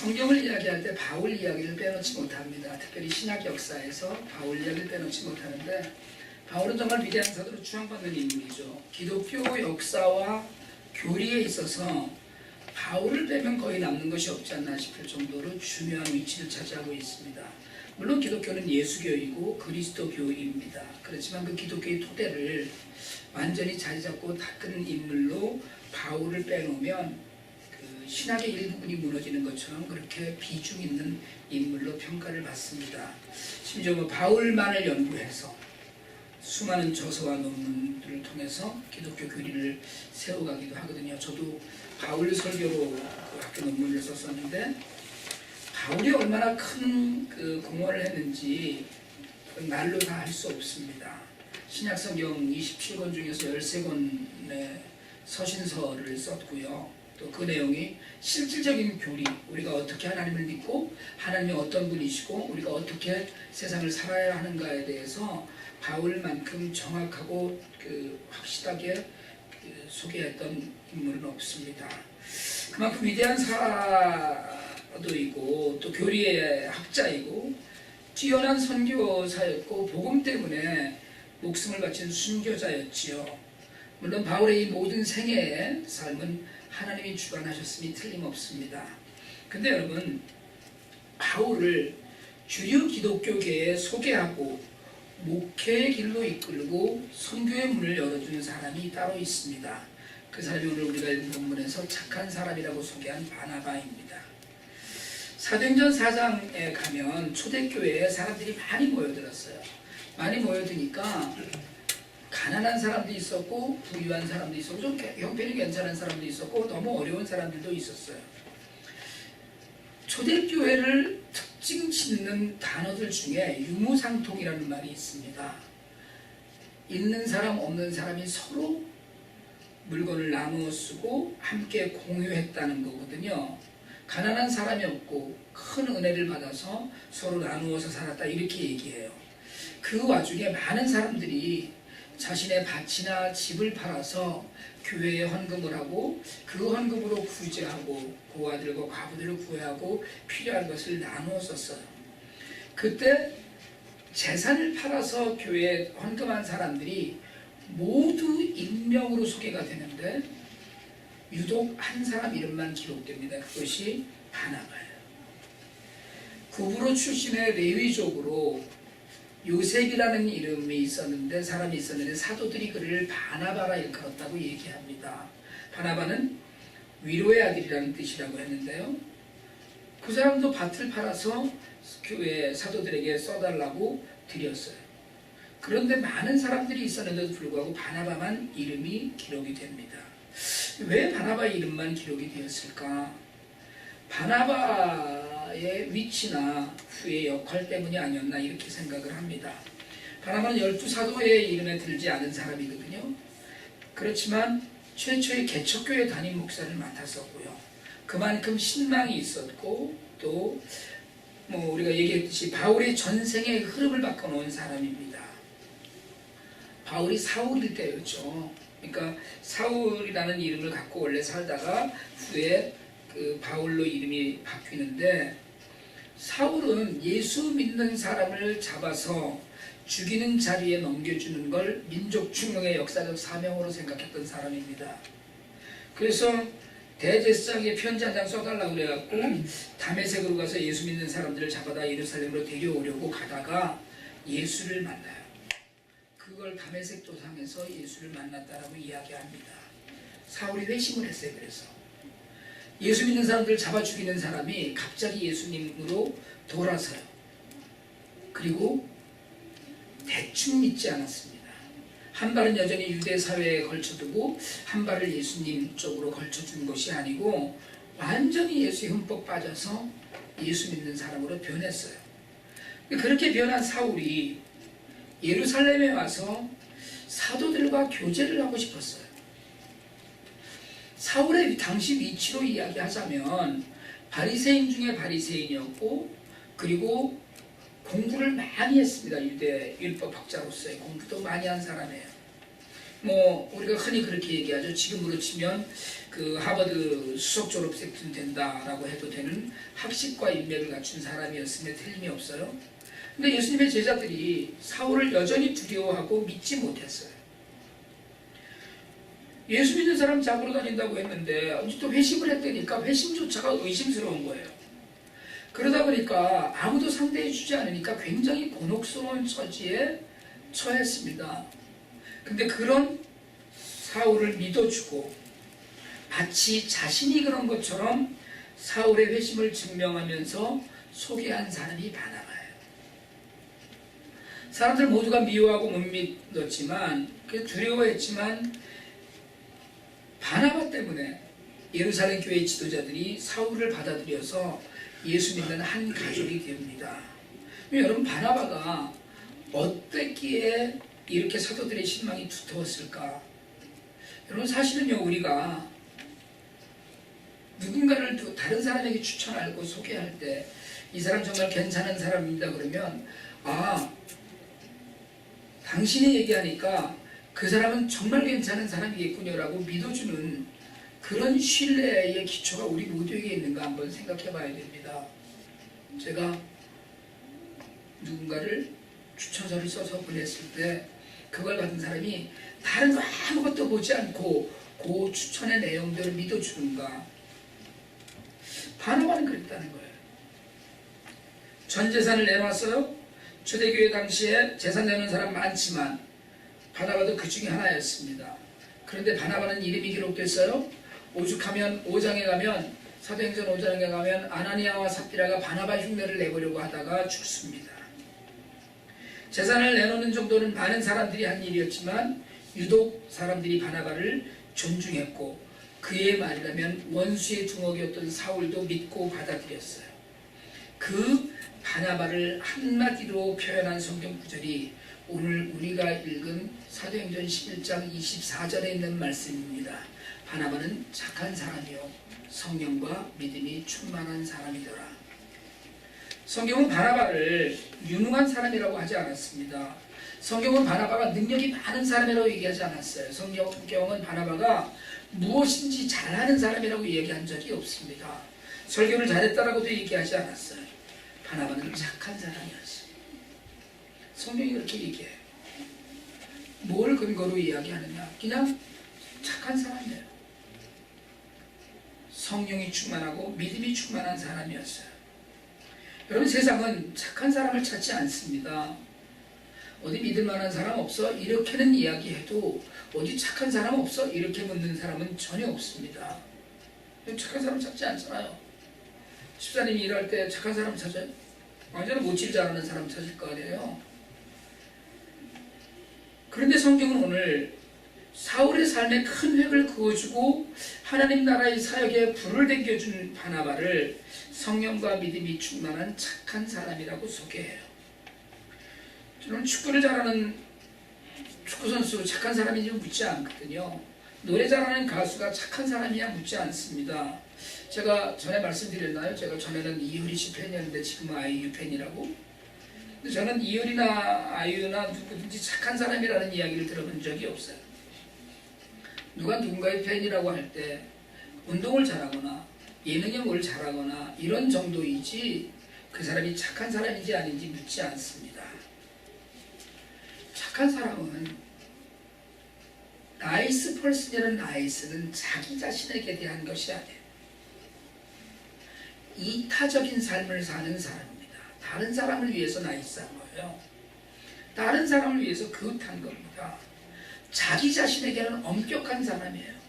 성경을 이야기할 때 바울 이야기를 빼놓지 못합니다. 특별히 신약 역사에서 바울 이야기를 빼놓지 못하는데, 바울은 정말 위대한 사도로 추앙받는 인물이죠. 기독교 역사와 교리에 있어서 바울을 빼면 거의 남는 것이 없지 않나 싶을 정도로 중요한 위치를 차지하고 있습니다. 물론 기독교는 예수교이고 그리스도교입니다. 그렇지만 그 기독교의 토대를 완전히 자리 잡고 닦은 인물로 바울을 빼놓으면 그 신학의 일부분이 무너지는 것처럼 그렇게 비중 있는 인물로 평가를 받습니다. 심지어 바울만을 연구해서 수많은 저서와 논문들을 통해서 기독교 교리를 세워가기도 하거든요. 저도 바울 설교로 그 학교 논문을 썼었는데, 바울이 얼마나 큰 그 공헌을 했는지 말로 다 할 수 없습니다. 신약성경 27권 중에서 13권의 서신서를 썼고요. 또 그 내용이 실질적인 교리, 우리가 어떻게 하나님을 믿고 하나님이 어떤 분이시고 우리가 어떻게 세상을 살아야 하는가에 대해서 바울만큼 정확하고 확실하게 소개했던 인물은 없습니다. 그만큼 위대한 사도이고 또 교리의 학자이고 뛰어난 선교사였고 복음 때문에 목숨을 바친 순교자였지요. 물론 바울의 이 모든 생애의 삶은 하나님이 주관하셨음이 틀림없습니다. 근데 여러분, 바울을 주류 기독교계에 소개하고 목회의 길로 이끌고 선교의 문을 열어주는 사람이 따로 있습니다. 그 사람이 오늘 우리가 읽은 본문에서 착한 사람이라고 소개한 바나바입니다. 사도행전 4장에 가면 초대교회에 사람들이 많이 모여들었어요. 많이 모여드니까 가난한 사람도 있었고 부유한 사람도 있었고 좀 형편이 괜찮은 사람도 있었고 너무 어려운 사람들도 있었어요. 초대교회를 특징 짓는 단어들 중에 유무상통이라는 말이 있습니다. 있는 사람 없는 사람이 서로 물건을 나누어 쓰고 함께 공유했다는 거거든요. 가난한 사람이 없고 큰 은혜를 받아서 서로 나누어서 살았다, 이렇게 얘기해요. 그 와중에 많은 사람들이 자신의 밭이나 집을 팔아서 교회에 헌금을 하고 그 헌금으로 구제하고 고아들과 과부들을 구해하고 필요한 것을 나누어 썼어요. 그때 재산을 팔아서 교회에 헌금한 사람들이 모두 익명으로 소개가 되는데 유독 한 사람 이름만 기록됩니다. 그것이 바나바예요. 구브로 출신의 레위족으로 요셉이라는 이름이 있었는데, 사람이 있었는데 사도들이 그를 바나바라 일컬었다고 얘기합니다. 바나바는 위로의 아들이라는 뜻이라고 했는데요, 그 사람도 밭을 팔아서 교회 사도들에게 써달라고 드렸어요. 그런데 많은 사람들이 있었는데도 불구하고 바나바만 이름이 기록이 됩니다. 왜 바나바 이름만 기록이 되었을까? 바나바의 위치나 후의 역할 때문이 아니었나, 이렇게 생각을 합니다. 바나바는 12사도의 이름에 들지 않은 사람이거든요. 그렇지만 최초의 개척교회 담임 목사를 맡았었고요. 그만큼 신망이 있었고 또 우리가 얘기했듯이 바울의 전생의 흐름을 바꿔놓은 사람입니다. 바울이 사울일 때였죠. 그러니까 사울이라는 이름을 갖고 원래 살다가 후에 그 바울로 이름이 바뀌는데, 사울은 예수 믿는 사람을 잡아서 죽이는 자리에 넘겨주는 걸 민족 충동의 역사적 사명으로 생각했던 사람입니다. 그래서 대제사장에 편지 한 장 써달라고 그래갖고 다메섹으로 가서 예수 믿는 사람들을 잡아다 예루살렘으로 데려오려고 가다가 예수를 만나요. 그걸 다메섹 도상에서 예수를 만났다라고 이야기합니다. 사울이 회심을 했어요. 그래서 예수 믿는 사람들을 잡아 죽이는 사람이 갑자기 예수님으로 돌아서요. 그리고 대충 믿지 않았습니다. 한 발은 여전히 유대 사회에 걸쳐두고 한 발을 예수님 쪽으로 걸쳐준 것이 아니고 완전히 예수에 흠뻑 빠져서 예수 믿는 사람으로 변했어요. 그렇게 변한 사울이 예루살렘에 와서 사도들과 교제를 하고 싶었어요. 사울의 당시 위치로 이야기하자면 바리새인 중에 바리새인이었고, 그리고 공부를 많이 했습니다. 유대 율법 학자로서의 공부도 많이 한 사람이에요. 뭐 우리가 흔히 그렇게 얘기하죠. 지금으로 치면 그 하버드 수석 졸업생쯤 된다라고 해도 되는 학식과 인맥을 갖춘 사람이었음에 틀림이 없어요. 근데 예수님의 제자들이 사울을 여전히 두려워하고 믿지 못했어요. 예수 믿는 사람 잡으러 다닌다고 했는데 언제 또 회심을 했다니까 회심조차가 의심스러운 거예요. 그러다 보니까 아무도 상대해 주지 않으니까 굉장히 곤혹스러운 처지에 처했습니다. 근데 그런 사울을 믿어주고 마치 자신이 그런 것처럼 사울의 회심을 증명하면서 소개한 사람이 바나바예요. 사람들 모두가 미워하고 못 믿었지만 두려워했지만 바나바 때문에 예루살렘 교회 지도자들이 사울을 받아들여서 예수 믿는 한 가족이 됩니다. 여러분, 바나바가 어땠기에 이렇게 사도들의 신망이 두터웠을까? 여러분, 사실은요, 우리가 누군가를 다른 사람에게 추천하고 소개할 때 이 사람 정말 괜찮은 사람입니다 그러면 당신이 얘기하니까 그 사람은 정말 괜찮은 사람이겠군요 라고 믿어주는 그런 신뢰의 기초가 우리 모두에게 있는가 한번 생각해 봐야 됩니다. 제가 누군가를 추천서를 써서 보냈을 때 그걸 받은 사람이 다른 거 아무것도 보지 않고 그 추천의 내용들을 믿어주는가? 바나바는 그랬다는 거예요. 전 재산을 내놨어요. 초대교회 당시에 재산 내는 사람 많지만 바나바도 그 중에 하나였습니다. 그런데 바나바는 이름이 기록됐어요. 오죽하면 5장에 가면 사도행전 5장에 가면 아나니아와 삽비라가 바나바 흉내를 내보려고 하다가 죽습니다. 재산을 내놓는 정도는 많은 사람들이 한 일이었지만 유독 사람들이 바나바를 존중했고 그의 말이라면 원수의 두목이었던 사울도 믿고 받아들였어요. 그 바나바를 한마디로 표현한 성경 구절이 오늘 우리가 읽은 사도행전 11장 24절에 있는 말씀입니다. 바나바는 착한 사람이요 성령과 믿음이 충만한 사람이더라. 성경은 바나바를 유능한 사람이라고 하지 않았습니다. 성경은 바나바가 능력이 많은 사람이라고 얘기하지 않았어요. 성경은 바나바가 무엇인지 잘하는 사람이라고 얘기한 적이 없습니다. 설교를 잘했다라고도 얘기하지 않았어요. 바나바는 착한 사람이었어요. 성경이 그렇게 얘기해요. 뭘 근거로 이야기하느냐? 그냥 착한 사람이에요. 성령이 충만하고 믿음이 충만한 사람이었어요. 여러분, 세상은 착한 사람을 찾지 않습니다. 어디 믿을 만한 사람 없어? 이렇게는 이야기해도 어디 착한 사람 없어? 이렇게 묻는 사람은 전혀 없습니다. 착한 사람 찾지 않잖아요. 집사님이 일할 때 착한 사람 찾아요? 완전히 못질 잘하는 사람 찾을 거 아니에요. 그런데 성경은 오늘 사울의 삶에 큰 획을 그어주고 하나님 나라의 사역에 불을 댕겨준 바나바를 성령과 믿음이 충만한 착한 사람이라고 소개해요. 저는 축구를 잘하는 축구선수 착한 사람인지 묻지 않거든요. 노래 잘하는 가수가 착한 사람이냐 묻지 않습니다. 제가 전에 말씀드렸나요? 제가 전에는 이효리 씨 팬이었는데 지금은 아이유 팬이라고. 근데 저는 이효리나 아이유나 누구든지 착한 사람이라는 이야기를 들어본 적이 없어요. 누가 누군가의 팬이라고 할 때 운동을 잘하거나 예능에 뭘 잘하거나 이런 정도이지 그 사람이 착한 사람인지 아닌지 묻지 않습니다. 착한 사람은 나이스 펄슨이라는 나이스는 자기 자신에게 대한 것이 아니에요. 이타적인 삶을 사는 사람입니다. 다른 사람을 위해서 나이스한 거예요. 다른 사람을 위해서 그릇한 겁니다. 자기 자신에게는 엄격한 사람이에요.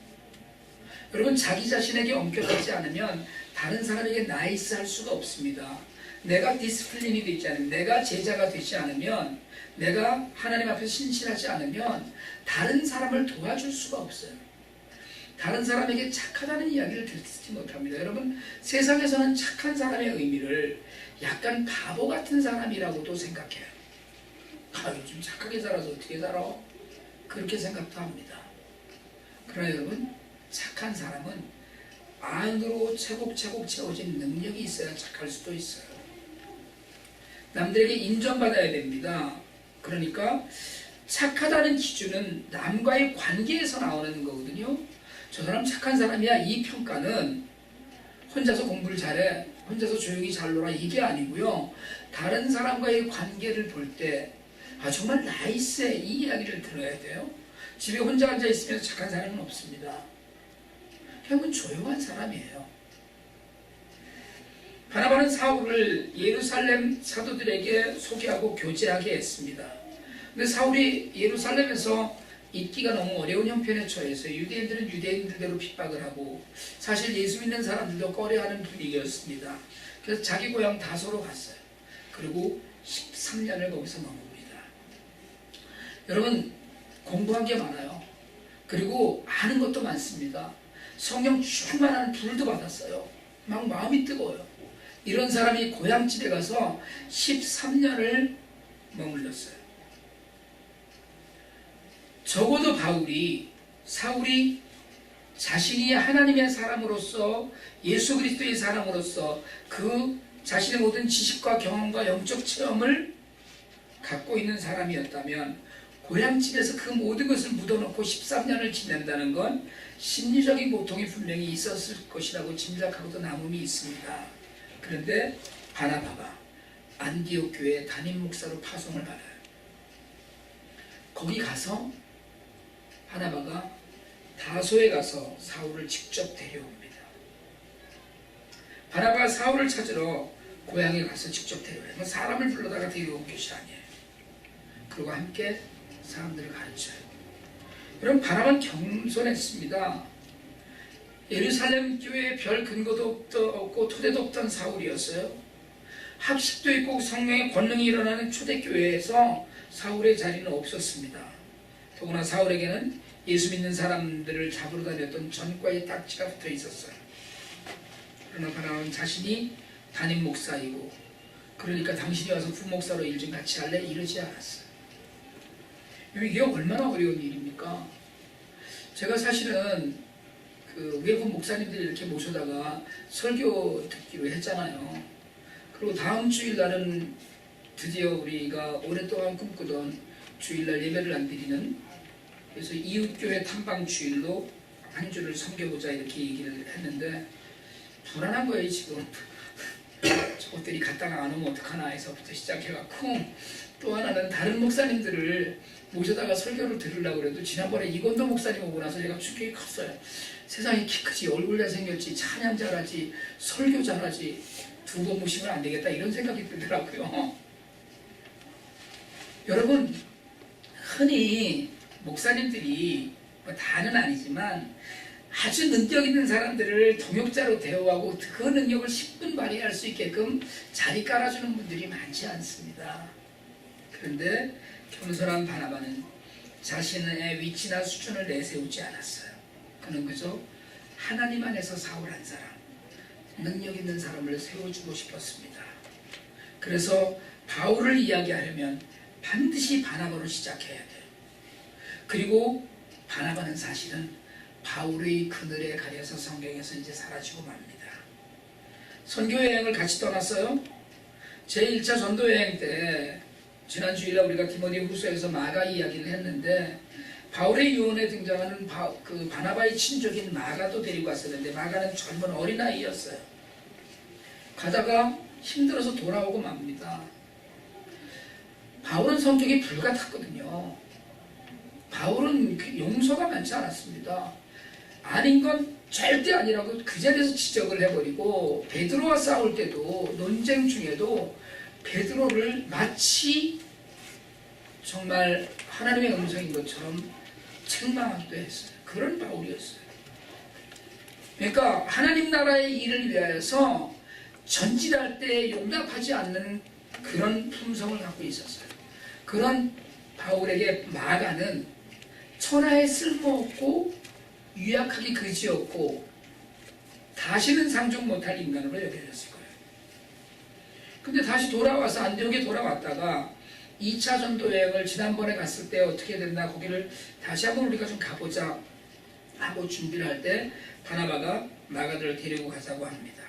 여러분, 자기 자신에게 엄격하지 않으면 다른 사람에게 나이스할 수가 없습니다. 내가 디스플린이 되지 않으면, 내가 제자가 되지 않으면, 내가 하나님 앞에 신실하지 않으면 다른 사람을 도와줄 수가 없어요. 다른 사람에게 착하다는 이야기를 듣지 못합니다. 여러분, 세상에서는 착한 사람의 의미를 약간 바보 같은 사람이라고도 생각해요. 요즘 착하게 살아서 어떻게 살아? 그렇게 생각도 합니다. 그러나 여러분, 착한 사람은 안으로 차곡차곡 채워진 능력이 있어야 착할 수도 있어요. 남들에게 인정받아야 됩니다. 그러니까 착하다는 기준은 남과의 관계에서 나오는 거거든요. 저 사람 착한 사람이야, 이 평가는 혼자서 공부를 잘해, 혼자서 조용히 잘 놀아, 이게 아니고요. 다른 사람과의 관계를 볼 때 정말 나이스해, 이 이야기를 들어야 돼요. 집에 혼자 앉아 있으면서 착한 사람은 없습니다. 결국은 조용한 사람이에요. 바나바는 사울을 예루살렘 사도들에게 소개하고 교제하게 했습니다. 근데 사울이 예루살렘에서 있기가 너무 어려운 형편에 처해서 유대인들은 유대인들대로 핍박을 하고 사실 예수 믿는 사람들도 꺼려하는 분위기였습니다. 그래서 자기 고향 다소로 갔어요. 그리고 13년을 거기서 머뭅니다. 여러분, 공부한 게 많아요. 그리고 아는 것도 많습니다. 성령 충만한 불도 받았어요. 막 마음이 뜨거워요. 이런 사람이 고향집에 가서 13년을 머물렀어요. 적어도 사울이 자신이 하나님의 사람으로서 예수 그리스도의 사람으로서 그 자신의 모든 지식과 경험과 영적 체험을 갖고 있는 사람이었다면 고향집에서 그 모든 것을 묻어놓고 13년을 지낸다는 건 심리적인 고통이 분명히 있었을 것이라고 짐작하고도 남음이 있습니다. 그런데 바나바가 안디옥 교회 담임 목사로 파송을 받아요. 거기 가서 바나바가 다소에 가서 사울을 직접 데려옵니다. 바나바가 사울을 찾으러 고향에 가서 직접 데려와요. 사람을 불러다가 데려온 것이 아니에요. 그리고 함께 사람들을 가르쳐요. 여러분, 바나바는 겸손했습니다. 예루살렘 교회에 별 근거도 없고 토대도 없던 사울이었어요. 학식도 있고 성령의 권능이 일어나는 초대교회에서 사울의 자리는 없었습니다. 더구나 사울에게는 예수 믿는 사람들을 잡으러 다녔던 전과의 딱지가 붙어 있었어요. 그러나 바나바는 자신이 담임 목사이고 그러니까 당신이 와서 부목사로 일 좀 같이 할래? 이러지 않았어요. 이게 얼마나 어려운 일입니까? 제가 사실은 그 외국 목사님들 이렇게 모셔다가 설교 듣기로 했잖아요. 그리고 다음 주일날은 드디어 우리가 오랫동안 꿈꾸던 주일날 예배를 안 드리는, 그래서 이웃교회 탐방 주일로 한 주를 섬겨보자 이렇게 얘기를 했는데 불안한 거예요. 지금 저것들이 갔다가 안 오면 어떡하나 해서부터 시작해갖고, 또 하나는 다른 목사님들을 모셔다가 설교를 들으려고 그래도 지난번에 이건도 목사님 오고 나서 제가 충격이 컸어요. 세상에 키 크지, 얼굴 잘생겼지, 찬양 잘하지, 설교 잘하지, 두 번 모시면 안 되겠다 이런 생각이 들더라고요. 여러분, 흔히 목사님들이 다는 아니지만 아주 능력 있는 사람들을 동역자로 대우하고 그 능력을 10분 발휘할 수 있게끔 자리 깔아주는 분들이 많지 않습니다. 그런데 겸손한 바나바는 자신의 위치나 수준을 내세우지 않았어요. 그는 그저 하나님 안에서 사울한 사람, 능력 있는 사람을 세워주고 싶었습니다. 그래서 바울을 이야기하려면 반드시 바나바로 시작해야 돼요. 그리고 바나바는 사실은 바울의 그늘에 가려서 성경에서 이제 사라지고 맙니다. 선교여행을 같이 떠났어요. 제1차 전도여행 때 지난 주일날 우리가 디모데후서에서 마가 이야기를 했는데 바울의 유언에 등장하는 그 바나바의 친족인 마가도 데리고 갔었는데 마가는 젊은 어린아이였어요. 가다가 힘들어서 돌아오고 맙니다. 바울은 성격이 불같았거든요. 바울은 용서가 많지 않았습니다. 아닌 건 절대 아니라고 그 자리에서 지적을 해버리고, 베드로와 싸울 때도 논쟁 중에도 베드로를 마치 정말 하나님의 음성인 것처럼 책망하기도 했어요. 그런 바울이었어요. 그러니까 하나님 나라의 일을 위하여서 전진할 때 용납하지 않는 그런 품성을 갖고 있었어요. 그런 바울에게 마가는 천하에 쓸모없고 유약하기 그지없고 다시는 상종 못할 인간으로 여겨졌을 거예요. 근데 다시 돌아와서 안디옥에 돌아왔다가 2차 전도여행을 지난번에 갔을 때 어떻게 됐나 거기를 다시 한번 우리가 좀 가보자 하고 준비를 할 때 바나바가 마가들을 데리고 가자고 합니다.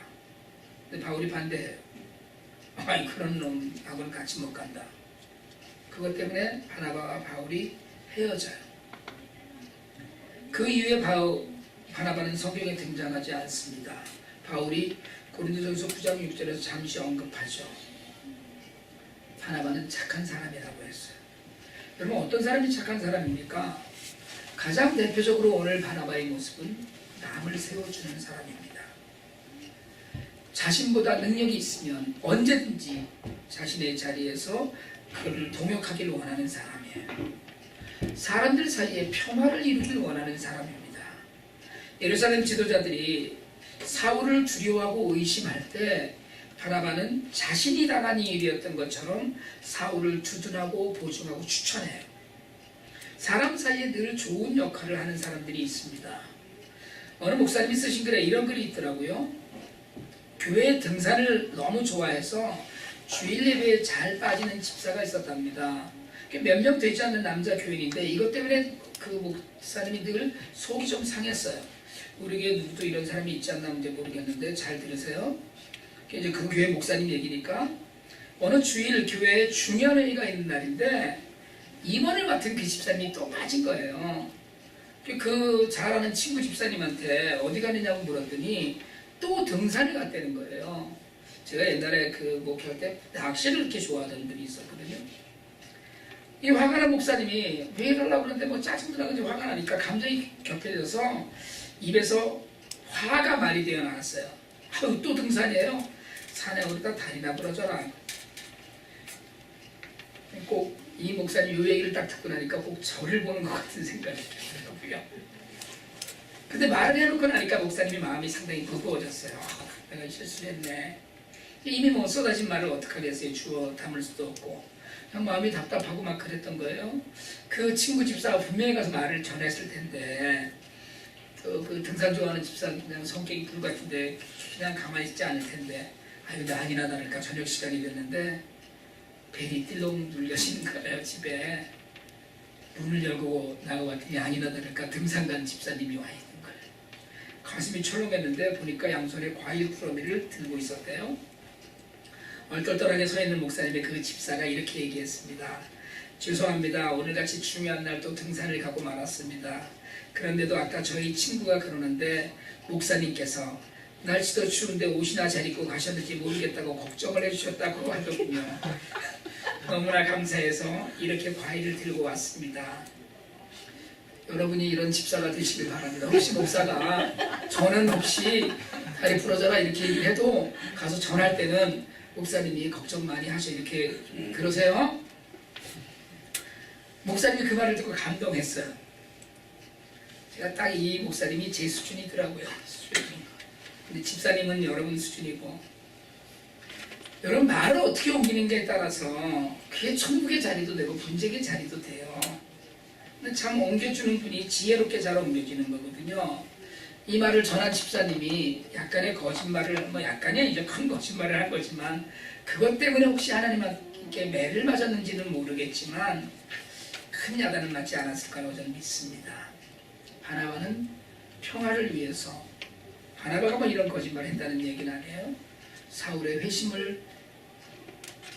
근데 바울이 반대해요. 아니, 그런 놈하고는 같이 못 간다. 그것 때문에 바나바와 바울이 헤어져요. 그 이후에 바나바는 성경에 등장하지 않습니다. 바울이 고린도전서 9장 6절에서 잠시 언급하죠. 바나바는 착한 사람이라고 했어요. 여러분, 어떤 사람이 착한 사람입니까? 가장 대표적으로 오늘 바나바의 모습은 남을 세워주는 사람입니다. 자신보다 능력이 있으면 언제든지 자신의 자리에서 그를 동역하길 원하는 사람이에요. 사람들 사이에 평화를 이루길 원하는 사람입니다. 예루살렘 지도자들이 사울을 두려워하고 의심할 때 바나바는 자신이 당한 일이었던 것처럼 사울을 두둔하고 보증하고 추천해요. 사람 사이에 늘 좋은 역할을 하는 사람들이 있습니다. 어느 목사님이 쓰신 글에 이런 글이 있더라고요. 교회 등산을 너무 좋아해서 주일 예배에 잘 빠지는 집사가 있었답니다. 몇 명 되지 않는 남자 교인인데 이것 때문에 그 목사님이 늘 속이 좀 상했어요. 우리 교회 누구도 이런 사람이 있지 않나 모르겠는데 잘 들으세요. 이제 그 교회 목사님 얘기니까 어느 주일 교회에 중요한 회의가 있는 날인데 임원을 맡은 그 집사님이 또 빠진 거예요. 그 잘 아는 친구 집사님한테 어디 가느냐고 물었더니 또 등산을 갔다는 거예요. 제가 옛날에 그 목회할 때 낚시를 이렇게 좋아하던 분이 있었거든요. 이 화가 난 목사님이 왜 이러려고 그러는데 뭐 짜증도 나고 화가 나니까 감정이 격해져서 입에서 화가 말이 되어 나왔어요. 아유, 또 등산이에요? 산에 오르다 다리나 부러져라. 꼭 이 목사님 이 얘기를 딱 듣고 나니까 꼭 저를 보는 것 같은 생각이 들더라고요. 근데 말을 해놓고 나니까 목사님이 마음이 상당히 무거워졌어요. 내가 실수했네. 이미 뭐 쏟아진 말을 어떡하겠어요. 주워 담을 수도 없고. 그냥 마음이 답답하고 막 그랬던 거예요. 그 친구 집사가 분명히 가서 말을 전했을 텐데 그 등산 좋아하는 집사 그냥 성격이 불 같은데 그냥 가만히 있지 않을 텐데 아유, 나 아니나 다를까 저녁 시간이 됐는데 벨이 띠렁 눌려지는 거예요. 집에 문을 열고 나가봤더니 아니나 다를까 등산 간 집사님이 와 있는 거예요. 가슴이 철렁했는데 보니까 양손에 과일 쿠러미를 들고 있었대요. 얼떨떨하게 서 있는 목사님의 그 집사가 이렇게 얘기했습니다. 죄송합니다. 오늘같이 중요한 날 또 등산을 가고 말았습니다. 그런데도 아까 저희 친구가 그러는데 목사님께서 날씨도 추운데 옷이나 잘 입고 가셨는지 모르겠다고 걱정을 해주셨다고 하더군요. 너무나 감사해서 이렇게 과일을 들고 왔습니다. 여러분이 이런 집사가 되시길 바랍니다. 혹시 목사가 저는 혹시 다리 부러져라 이렇게 얘기를 해도 가서 전할 때는 목사님이 걱정 많이 하셔 이렇게 그러세요? 목사님이 그 말을 듣고 감동했어요. 제가 딱 이 목사님이 제 수준이더라고요. 근데 집사님은 여러분 수준이고 여러분 말을 어떻게 옮기는가에 따라서 그게 천국의 자리도 되고 분쟁의 자리도 돼요. 근데 참 옮겨주는 분이 지혜롭게 잘 옮겨지는 거거든요. 이 말을 전한 집사님이 약간의 거짓말을 뭐 약간이 아니죠. 큰 거짓말을 한 거지만 그것 때문에 혹시 하나님께 매를 맞았는지는 모르겠지만 큰 야단은 맞지 않았을 거라고 저는 믿습니다. 바나바는 평화를 위해서 바나바가 뭐 이런 거짓말을 했다는 얘기는 아니에요. 사울의 회심을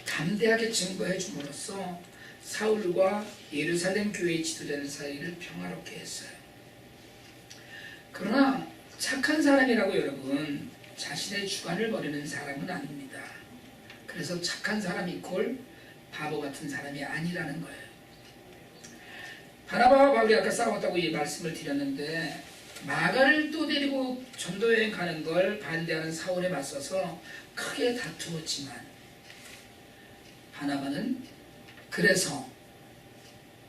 담대하게 증거해 줌으로써 사울과 예루살렘 교회의 지도자들 사이를 평화롭게 했어요. 그러나 착한 사람이라고 여러분 자신의 주관을 버리는 사람은 아닙니다. 그래서 착한 사람이 이퀄 바보 같은 사람이 아니라는 거예요. 바나바와 바울이 아까 싸웠다고 이 말씀을 드렸는데 마가를 또 데리고 전도여행 가는 걸 반대하는 사울에 맞서서 크게 다투었지만 바나바는 그래서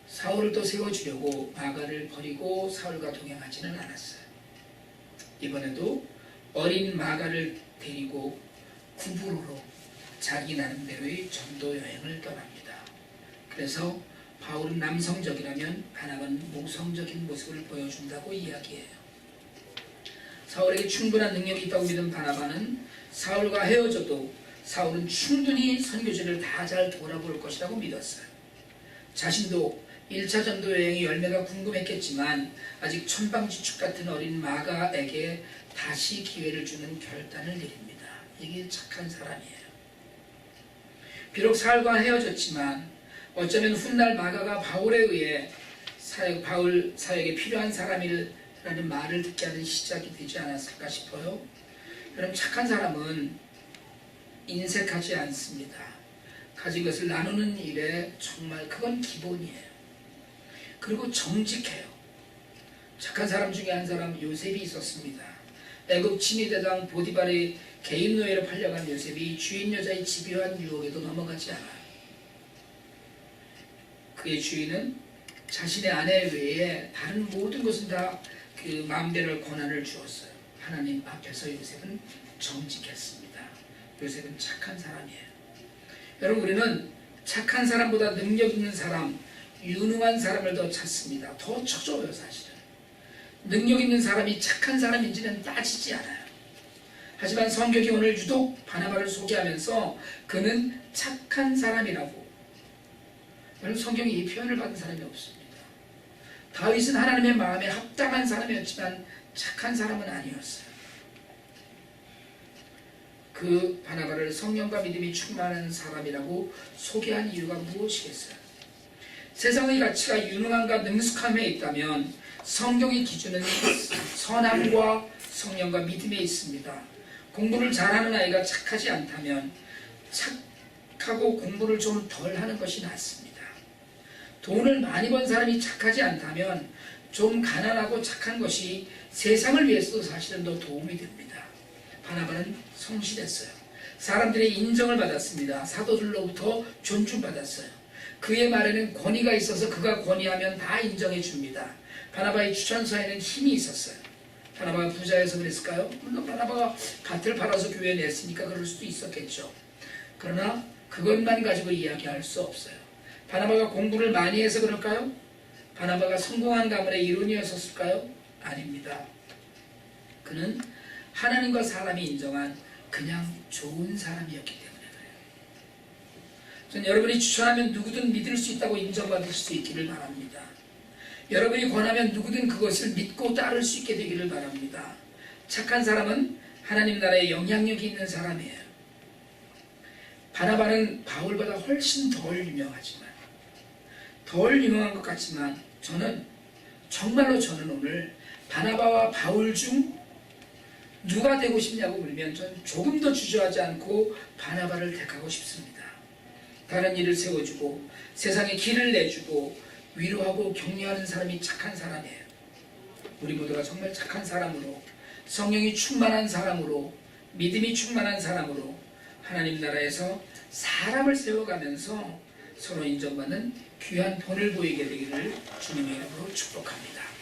사울을 또 세워주려고 마가를 버리고 사울과 동행하지는 않았어요. 이번에도 어린 마가를 데리고 구브로로 자기 나름대로의 전도 여행을 떠납니다. 그래서 바울은 남성적이라면 바나바는 모성적인 모습을 보여준다고 이야기해요. 사울에게 충분한 능력이 있다고 믿은 바나바는 사울과 헤어져도 사울은 충분히 선교지를 다 잘 돌아볼 것이라고 믿었어요. 자신도 1차 전도 여행의 열매가 궁금했겠지만 아직 천방지축 같은 어린 마가에게 다시 기회를 주는 결단을 내립니다. 이게 착한 사람이에요. 비록 사울과 헤어졌지만 어쩌면 훗날 마가가 바울에 의해 바울 사역에 필요한 사람이라는 말을 듣게 하는 시작이 되지 않았을까 싶어요. 여러분, 착한 사람은 인색하지 않습니다. 가진 것을 나누는 일에 정말 그건 기본이에요. 그리고 정직해요. 착한 사람 중에 한 사람 요셉이 있었습니다. 애굽 친위대장 보디발의 개인 노예로 팔려간 요셉이 주인 여자의 집요한 유혹에도 넘어가지 않아요. 그의 주인은 자신의 아내 외에 다른 모든 것은 다 그 마음대로 권한을 주었어요. 하나님 앞에서 요셉은 정직했습니다. 요셉은 착한 사람이에요. 여러분, 우리는 착한 사람보다 능력 있는 사람, 유능한 사람을 더 찾습니다. 더 쳐줘요. 사실은 능력 있는 사람이 착한 사람인지는 따지지 않아요. 하지만 성경이 오늘 유독 바나바를 소개하면서 그는 착한 사람이라고. 여러분, 성경에 이 표현을 받은 사람이 없습니다. 다윗은 하나님의 마음에 합당한 사람이었지만 착한 사람은 아니었어요. 그 바나바를 성령과 믿음이 충만한 사람이라고 소개한 이유가 무엇이겠어요? 세상의 가치가 유능함과 능숙함에 있다면 성경의 기준은 선함과 성령과 믿음에 있습니다. 공부를 잘하는 아이가 착하지 않다면 착하고 공부를 좀 덜 하는 것이 낫습니다. 돈을 많이 번 사람이 착하지 않다면 좀 가난하고 착한 것이 세상을 위해서도 사실은 더 도움이 됩니다. 바나바는 성실했어요. 사람들의 인정을 받았습니다. 사도들로부터 존중받았어요. 그의 말에는 권위가 있어서 그가 권위하면 다 인정해 줍니다. 바나바의 추천서에는 힘이 있었어요. 바나바가 부자여서 그랬을까요? 물론 바나바가 밭을 팔아서 교회에 냈으니까 그럴 수도 있었겠죠. 그러나 그것만 가지고 이야기할 수 없어요. 바나바가 공부를 많이 해서 그럴까요? 바나바가 성공한 가문의 일원이었을까요? 아닙니다. 그는 하나님과 사람이 인정한 그냥 좋은 사람이었기 때문에 그래요. 전 여러분이 추천하면 누구든 믿을 수 있다고 인정받을 수 있기를 바랍니다. 여러분이 권하면 누구든 그것을 믿고 따를 수 있게 되기를 바랍니다. 착한 사람은 하나님 나라에 영향력이 있는 사람이에요. 바나바는 바울보다 훨씬 덜 유명하지만, 덜 유명한 것 같지만 정말로 저는 오늘 바나바와 바울 중 누가 되고 싶냐고 물으면 저는 조금 더 주저하지 않고 바나바를 택하고 싶습니다. 다른 일을 세워주고 세상에 길을 내주고 위로하고 격려하는 사람이 착한 사람이에요. 우리 모두가 정말 착한 사람으로, 성령이 충만한 사람으로, 믿음이 충만한 사람으로 하나님 나라에서 사람을 세워가면서 서로 인정받는 귀한 본을 보이게 되기를 주님의 이름으로 축복합니다.